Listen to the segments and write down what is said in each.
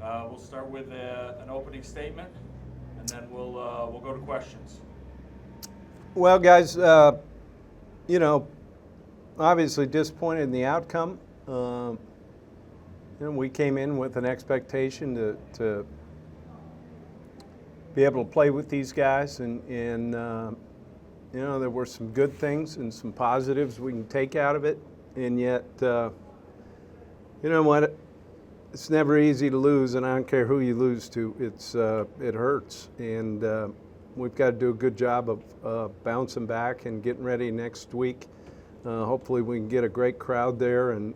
We'll start with an opening statement, and then we'll go to questions. Well, guys, obviously disappointed in the outcome. We came in with an expectation to be able to play with these guys, and there were some good things and some positives we can take out of it, and yet, you know what? It's never easy to lose, and I don't care who you lose to. It hurts, and we've got to do a good job of bouncing back and getting ready next week. Hopefully, we can get a great crowd there, and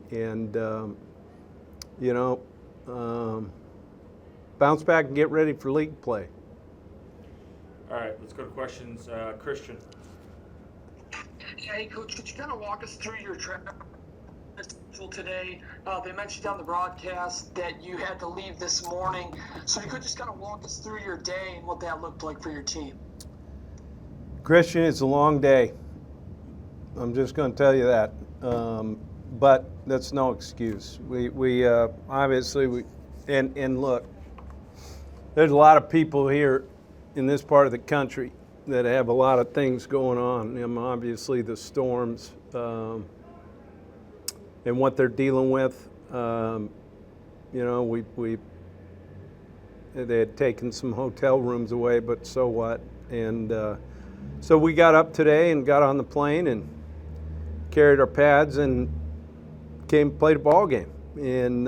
bounce back and get ready for league play. All right, let's go to questions. Christian. Hey, Coach, could you kind of walk us through your travel today? They mentioned on the broadcast that you had to leave this morning. So you could just kind of walk us through your day and what that looked like for your team. Christian, it's a long day. I'm just going to tell you that. But that's no excuse. We obviously, and look, there's a lot of people here in this part of the country that have a lot of things going on. Obviously, the storms and what they're dealing with. They had taken some hotel rooms away, but so what? And so we got up today and got on the plane and carried our pads and played a ball game, and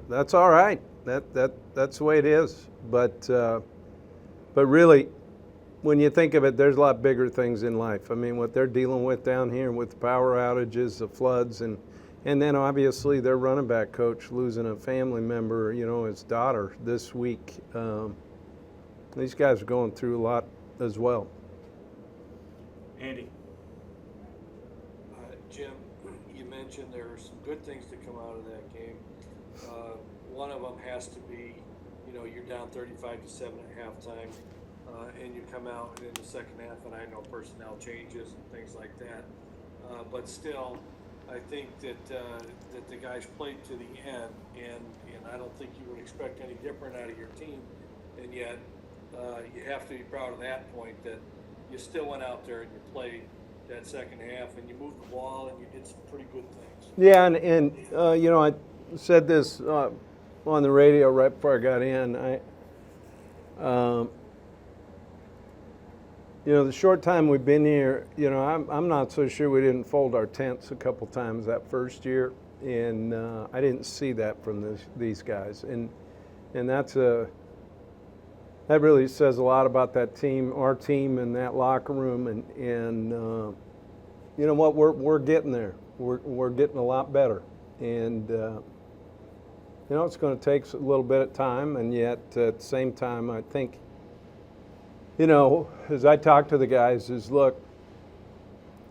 that's all right. That's the way it is. But really, when you think of it, there's a lot bigger things in life. I mean, what they're dealing with down here with the power outages, the floods, and then obviously their running back coach losing a family member, his daughter this week. These guys are going through a lot as well. Andy. Jim, you mentioned there are some good things to come out of that game. One of them has to be, you're down 35-7 at halftime, and you come out in the second half, and I know personnel changes and things like that. But still, I think that the guys played to the end, and I don't think you would expect any different out of your team. And yet, you have to be proud of that point that you still went out there and you played that second half, and you moved the ball, and you did some pretty good things. Yeah, and I said this on the radio right before I got in. The short time we've been here, I'm not so sure we didn't fold our tents a couple times that first year, and I didn't see that from these guys, and that really says a lot about that team, our team, and that locker room, and you know what, we're getting there. We're getting a lot better, and it's going to take a little bit of time, and yet at the same time, I think, as I talk to the guys, is look,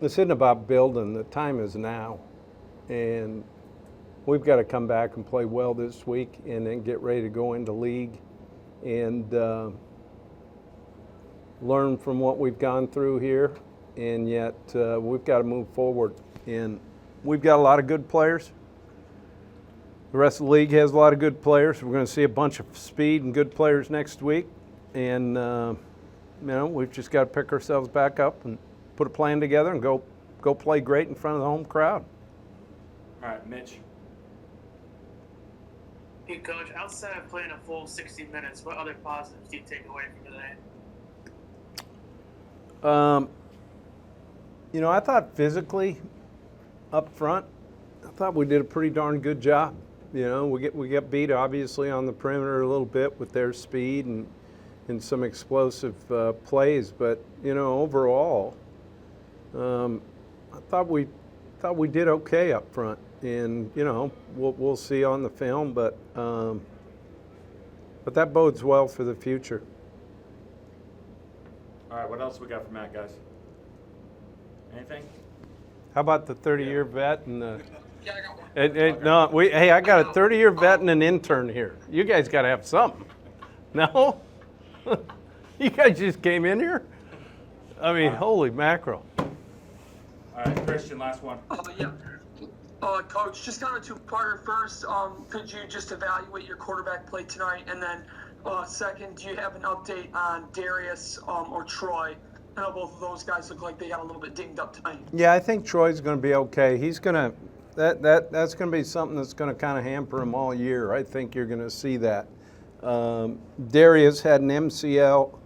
this isn't about building. The time is now, and we've got to come back and play well this week, and then get ready to go into league, and learn from what we've gone through here, and yet we've got to move forward. And we've got a lot of good players. The rest of the league has a lot of good players. We're going to see a bunch of speed and good players next week, and we've just got to pick ourselves back up and put a plan together and go play great in front of the home crowd. All right, Mitch. Hey, Coach, outside of playing a full 60 minutes, what other positives do you take away from today? I thought physically up front, I thought we did a pretty darn good job. We get beat obviously on the perimeter a little bit with their speed and some explosive plays, but overall, I thought we did okay up front, and we'll see on the film, but that bodes well for the future. All right, what else we got for Matt, guys? Anything? How about the 30-year vet and the? Yeah, I got one. I got a 30-year vet and an intern here. You guys got to have something. No? You guys just came in here? I mean, holy mackerel. All right, Christian, last one. Yeah. Coach, just kind of a two-parter. First, could you just evaluate your quarterback play tonight? And then second, do you have an update on Darius or Troy? I know both of those guys look like they got a little bit dinged up tonight. Yeah, I think Troy's going to be okay. He's going to that's going to be something that's going to kind of hamper him all year. I think you're going to see that. Darius had an MCL.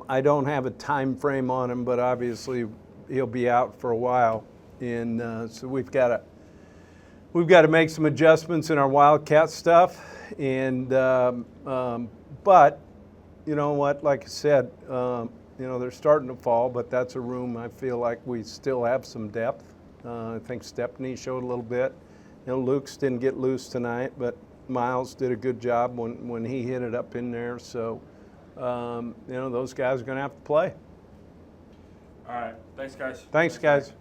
I don't have a time frame on him, but obviously he'll be out for a while, and so we've got to make some adjustments in our Wildcat stuff. And but you know what? Like I said, they're starting to fall, but that's a room I feel like we still have some depth. I think Stepney showed a little bit. Luke's didn't get loose tonight, but Miles did a good job when he hit it up in there. So, those guys are going to have to play. All right. Thanks, guys. Thanks, guys.